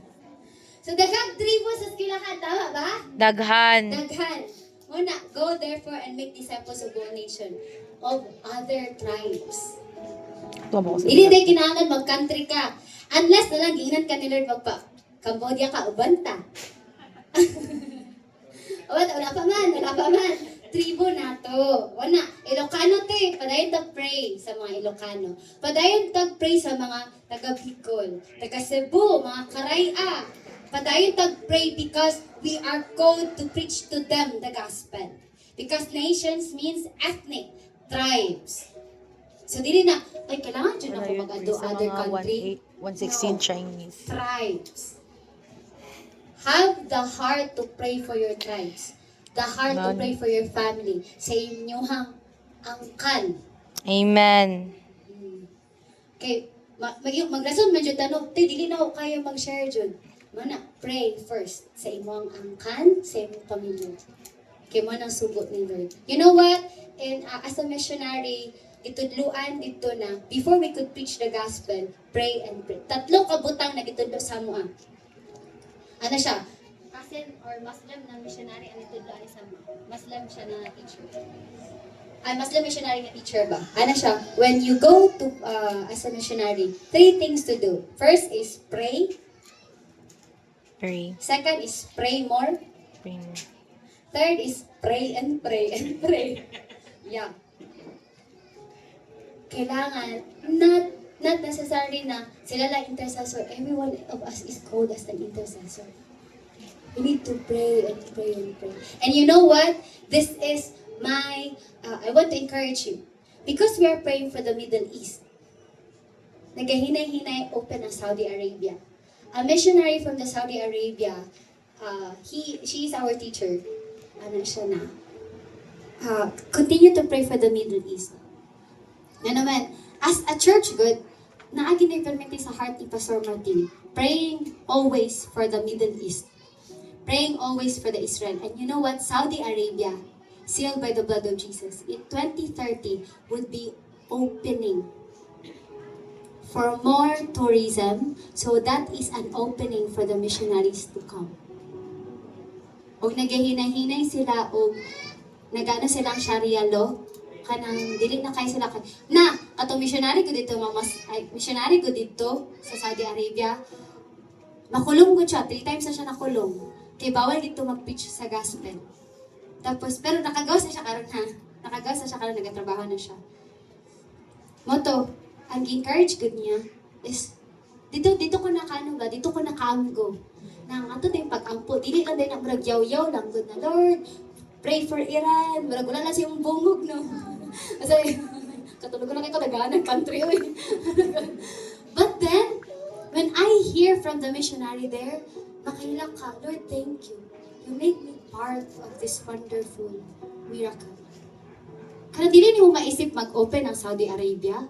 So, daghang tribo sa eskwelahan, tama ba? Daghan. Daghan. Una, go therefore and make disciples of all nation of other tribes. Tuwa mo ko sa Hindi tayo kinahanglan mag-country ka. Unless na lang giinan ka ni Lord magpa Cambodia ka, ubanta. Wala pa man. Tribo na to. Wana, Ilocano te. Padayon tag-pray sa mga Ilocano. Padayon tag-pray sa mga taga-Bicol, taga-Cebu, mga Karaya. Padayon tag-pray because we are called to preach to them the gospel. Because nations means ethnic, tribes. So, dili na, ay, kailangan dyan ako mag-ado sa other mga country. 116 Chinese. Tribes. Have the heart to pray for your tribes. The heart to None. pray for your family. Sa inyong angkan. Amen. Okay, magrason man jud tanong, te dili na ako kaya mag-share jud. Mana, pray first sa imong angkan, sa imong pamilya. Kay mo nang sugot ni Lord. You know what? And as a missionary, itudluan dito na before we could preach the gospel, pray and pray. Tatlo ka butang na gitudlo sa mo. Ano siya? Cousin or Muslim na missionary ang itudloan ni sa mo. Muslim siya na teacher. Muslim missionary na teacher ba? Ano siya? When you go to as a missionary, 3 things to do. First is pray. Pray. Second is pray more. Pray mo. Third is pray and pray and pray. Yeah. Kailangan, not necessarily na sila lang intercessor. Every one of us is called as an intercessor. We need to pray and pray and pray. And you know what? This is I want to encourage you. Because we are praying for the Middle East. Nagahinay-hinay open ang Saudi Arabia. A missionary from the Saudi Arabia, she is our teacher. Ano siya na? Continue to pray for the Middle East. Na naman, as a church good, naagi na permiti sa heart ni Pastor Martin, praying always for the Middle East. Praying always for the Israel. And you know what? Saudi Arabia, sealed by the blood of Jesus, in 2030 would be opening for more tourism. So that is an opening for the missionaries to come. O nagahinay-hinay sila o nagano silang Sharia law, kanang dili na kay sila na atong missionary ko dito missionary ko dito sa Saudi Arabia, nakulong ko siya 3 times na siya nakulong. Kay bawal dito mag-preach sa gospel. Tapos, pero nakagawas na siya karon ha. Nakagawas na siya karon, nagatrabaho na siya. Moto, ang encourage good niya is, dito ko nakano ba, dito ko nakaamgo. Nang ato din pag-ampo, dili lang din ang murag yaw-yaw lang, good na Lord, pray for Iran, murag wala na siyang bungog, no? Kasi, katulog ko na kayo kadagaan ng country, oy. But then, when I hear from the missionary there, makailang ka, Lord, thank you. You make me part of this wonderful miracle. Kaya dili ni mo maisip mag-open ang Saudi Arabia.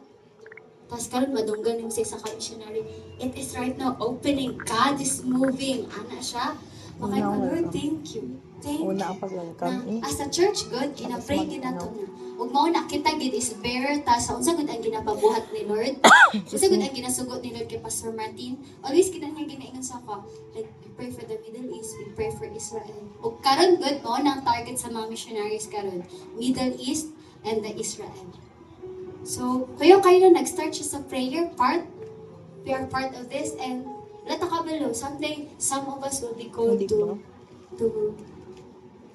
Tapos karon madunggan yung sa missionary. It is right now opening. God is moving. Ana siya. Makailang ka, Lord, thank you. Thank you. Una ang pag-welcome. As a church, God, kinapray ginato na. Huwag mo na kita gid is bear ta sa unsa gud ang ginapabuhat ni Lord. Unsa gud ang ginasugot ni Lord kay Pastor Martin. Always kinahanglan ginaingon sa ako. Like, we pray for the Middle East, we pray for Israel. Ug karon good mo na ang target sa mga missionaries karon, Middle East and the Israel. So, kayo na nag-start siya sa prayer part. We are part of this and let kabalo. Someday, some of us will be called to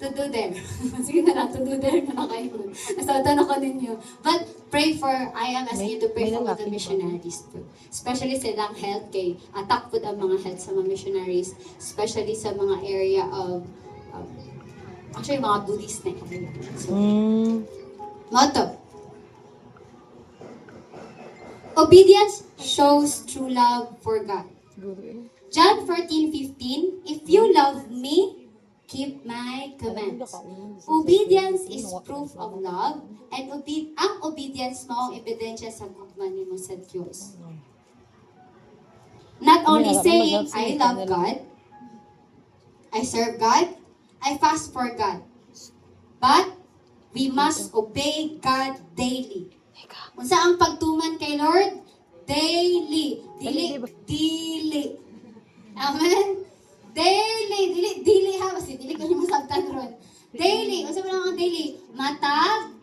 do there. Sige na lang, to do there na kayo. Nasautan ako ninyo. But pray for, I am asking you to pray for all the missionaries too. Especially sa ilang health kay attack po ang mga health sa mga missionaries. Especially sa mga area of, actually mga Buddhist na area. So, motto. Obedience shows true love for God. John 14:15, if you love me, keep my commands. Obedience is proof of love, and ang obedience mo ang ebidensya sa pagmani mo sa Diyos. Not only saying, I love God, I serve God, I fast for God, but we must obey God daily. Unsa ang pagtuman kay Lord? Daily. Dili. Amen? Daily ha, kasi dili ko niyo masabtan ron. Daily, unsa man ang daily? Matag,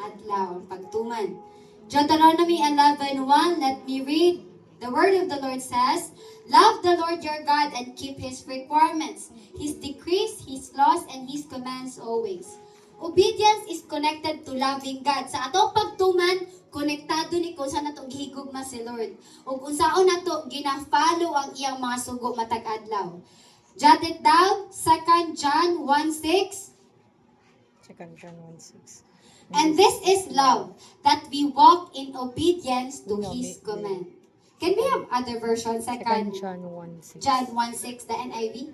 adlaw, pagtuman. Deuteronomy 11:1, let me read. The word of the Lord says, love the Lord your God and keep His requirements, His decrees, His laws, and His commands always. Obedience is connected to loving God. Sa atong pagtuman, konektado ni kung saan natong gihigugma si Lord. O kung saan nato gina-follow ang iyang mga sugo matag adlaw. Jot it down, 2 John 1:6. 2 John 1:6. And this is love, that we walk in obedience to His command. Can we have other versions? 2 John 1:6. John 1:6, the NIV.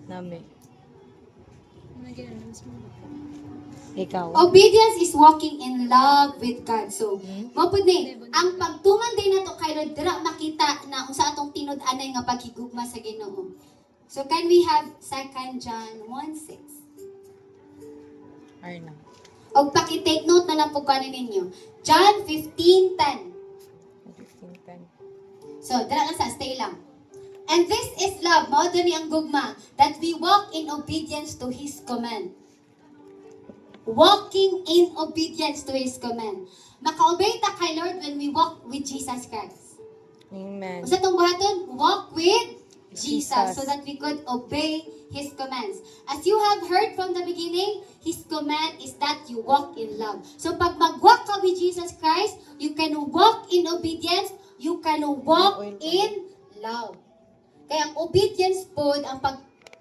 Nami. Ikaw. Obedience is walking in love with God. So, mapod ni, ang pagtuman din nato kay Lord, dira makita na kung sa atong tinud-anay nga paghigugma sa Ginoo. So, can we have 2 John 1:6? Arna. O paki-take note na lang po kanin ninyo. John 15:10. 15:10. So, dira lang sa, stay lang. And this is love, mao ni ang gugma, that we walk in obedience to His command. Walking in obedience to His command. Maka-obey ta kay Lord when we walk with Jesus Christ. Amen. Sa itong buhaton, walk with Jesus Jesus. so that we could obey His commands. As you have heard from the beginning, His command is that you walk in love. So pag mag-walk ka with Jesus Christ, you can walk in obedience, you can walk in love. Kaya ang obedience po, ang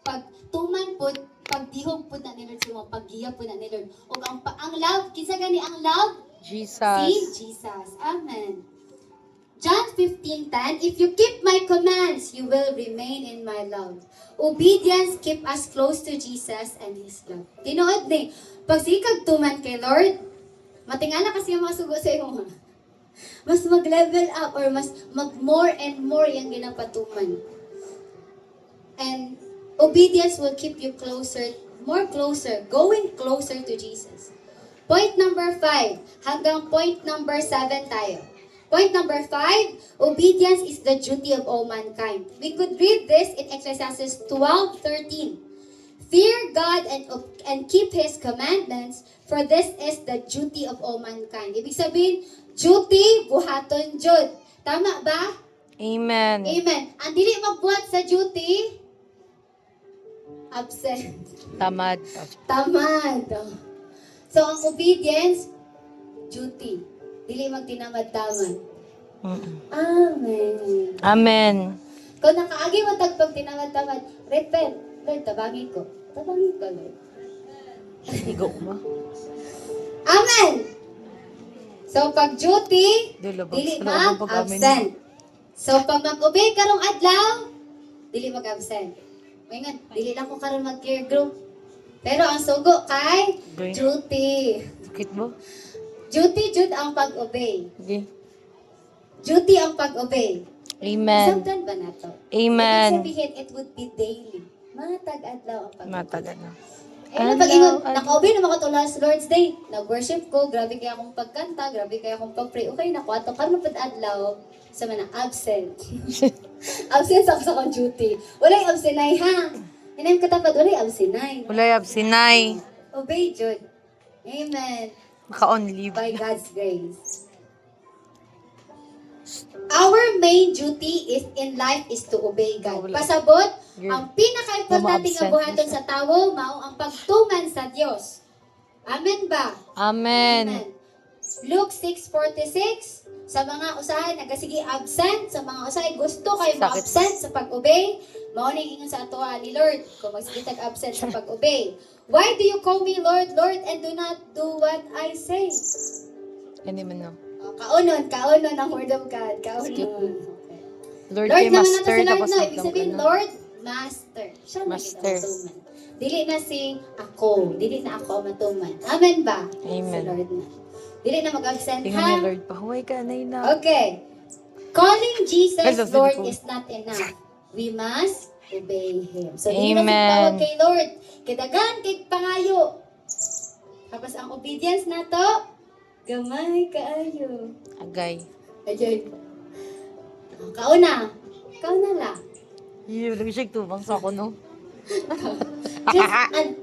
pagtuman po, pagdihog po na ni Lord, so paggiya po na ni Lord. O ang love, kinsa gani ang love? Jesus. Si Jesus. Amen. John 15:10, if you keep my commands, you will remain in my love. Obedience keep us close to Jesus and His love. Tinuod ni, pag sikag tuman kay Lord, matingala kasi ang mga sugo sa imo. Mas mag-level up or mas mag-more and more yung ginapatuman. And obedience will keep you closer, more closer, going closer to Jesus. Point number 5, hanggang point number 7 tayo. Point number 5, obedience is the duty of all mankind. We could read this in Ecclesiastes 12:13. Fear God and keep His commandments, for this is the duty of all mankind. Ibig sabihin, duty, buhaton jud. Tama ba? Amen. Amen. Ang dili magbuhat sa duty, absent. Tamad. Tamad. So, ang obedience, duty. Dili magtinamad-tamad. Amen. Amen. Kung nakaagi mo tagpag tinamad-tamad, repent. Lord, tabangin ko. Tabangin ko, Lord. Igo ba? Amen! So, pag duty, Dulo ba? dili Ano ba pag-amen? mag-absent. So, pag mag-obey karong adlaw, dili mag-absent. Ngayon, dili lang ko karon mag-care group. Pero ang sugo kay Okay. duty. Sakit ba? Duty jud ang pag-obey. Okay. Duty ang pag-obey. Amen. Sabdan ba na to? Amen. Ibig sabihin, it would be daily. Matag-adlaw ang pag-obey. Matagal na. Ayun, pag ingon, naka-obey naman ko to last Lord's Day. Nag-worship ko, grabe kaya akong pagkanta, grabe kaya akong pag-pray. Okay, nakuha to. Karon pad adlaw sa mana absent. Absent ako sa kong duty. Walay absenay ha. Hinayim katapad, walay absenay. Ulay absinay. Obey, Jud. Amen. Maka-on leave. By God's grace. Our main duty is in life is to obey God. Pasabot, ang pinaka-importante nga buhaton sa tawo mao ang pagtuman sa Dios. Amen ba? Amen. Luke 6:46, sa mga usahay nagasige absent, sa mga usahay gusto kayo Sakit. ma-absent sa pag-obey, mao ning ingon sa atoa ni Lord kung magsige tag absent sa pag-obey. Why do you call me Lord, Lord, and do not do what I say? Hindi man no. Kaunon ang word of God. Kaunon. Okay. Lord, Lord kay naman master nato si Lord, tapos no? Ibig sabihin, Lord, Master. Siya na Master. matuman. Dili na si ako. Dili na ako matuman. Amen ba? Amen. Si Lord na. Dili na mag-absent, Tingnan ha? niya, Lord, pahuway ka na ina. Okay. Calling Jesus Hello, Lord beautiful. is not enough. We must obey Him. So, dili na Amen. sa tawag kay Lord. Kidagan, kay pangayo. Tapos, ang obedience na to, gamay kaayo. Agay. Ayun. Kauna. Kauna lang. Iyo, nag-shake tubang sa ako, no? Just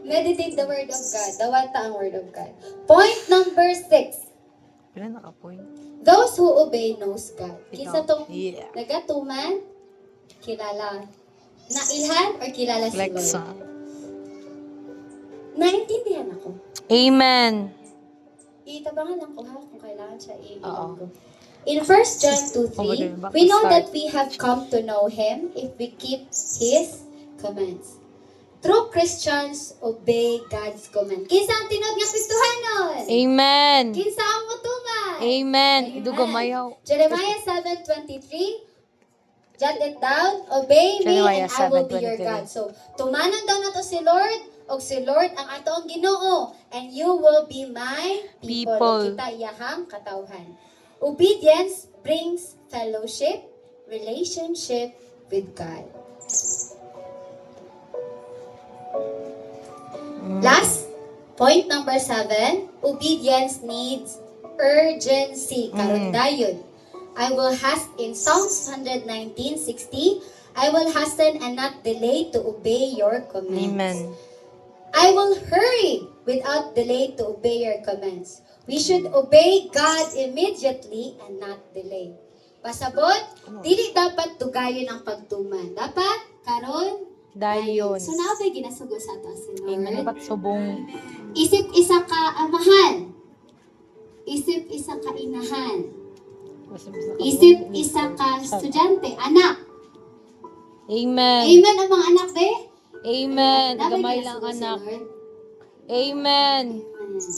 meditate the word of God. Dawata ang word of God. Point number 6. Pila naka-point? Those who obey knows God. Kinsa tong Yeah. nagatuman, kilala. Nailhan or kilala si Flexa. Lord? Naintindihan ako. Amen. Itabangan lang ko ha kung kailangan siya Oo. ko. In 1 John 2:3, we know that we have come to know Him if we keep His commands. True Christians obey God's command. Kinsa ang tinod nga Kristohanon? Amen. Kinsa ang mutuman? Amen. Idugomayaw. Jeremiah 7:23. Jot it down. Obey me Jeremiah and I will be your 7:23. God. So, tumanon daw na to si Lord o si Lord ang ato ang Ginoo and you will be my people. People. O kita iyahang katawhan. Obedience brings fellowship, relationship with God. Last, point number 7, obedience needs urgency. Karon dayon. I will hasten in Psalms 119:60. I will hasten and not delay to obey your commands. Amen. I will hurry without delay to obey your commands. We should obey God immediately and not delay. Pasabot, dili dapat tugayon ang pagtuman. Dapat karon Dayon. So na ba ginasugo sa ato si Amen. Lord? Dapat subong. Isip isa ka amahan. Isip isa ka inahan. Isip isa ka estudyante, anak. Amen. Amen ang mga anak be? Amen. Na ba Gamay lang ginasugo si anak. Lord? Amen. Amen.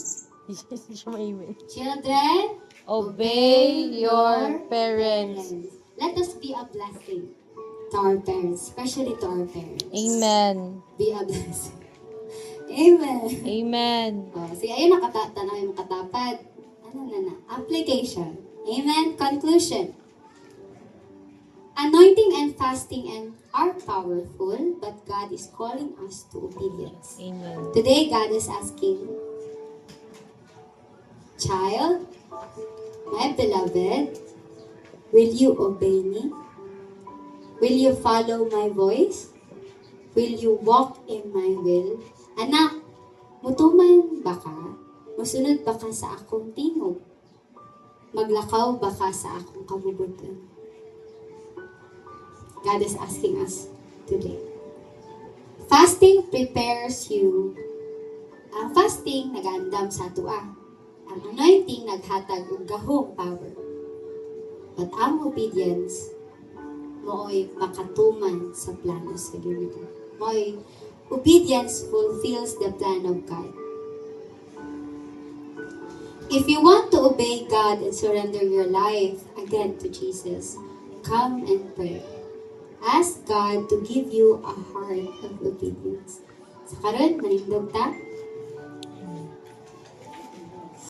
Hindi siya ma-amen. Children, Obey your parents. let us be a blessing to our parents, especially to our parents. Amen. Be a blessing. Amen. Amen. Oh, sige, ayun nakatanaw yung makatapad. Ano na na? Application. Amen. Conclusion. Anointing and fasting are powerful, but God is calling us to obedience. Amen. Today, God is asking, child, my beloved, will you obey me? Will you follow my voice? Will you walk in my will? Anak, mutuman ba ka? Musunod ba ka sa akong tingog? Maglakaw ba ka sa akong kabubuton? God is asking us today. Fasting prepares you. Ang fasting nag-aandam sa tua. Ang anointing naghatag og gahong power. But ang obedience mooy makatuman sa plano sa Ginoo. Mooy obedience fulfills the plan of God. If you want to obey God and surrender your life again to Jesus, come and pray. Ask God to give you a heart of obedience. Sa karon, manindog ta,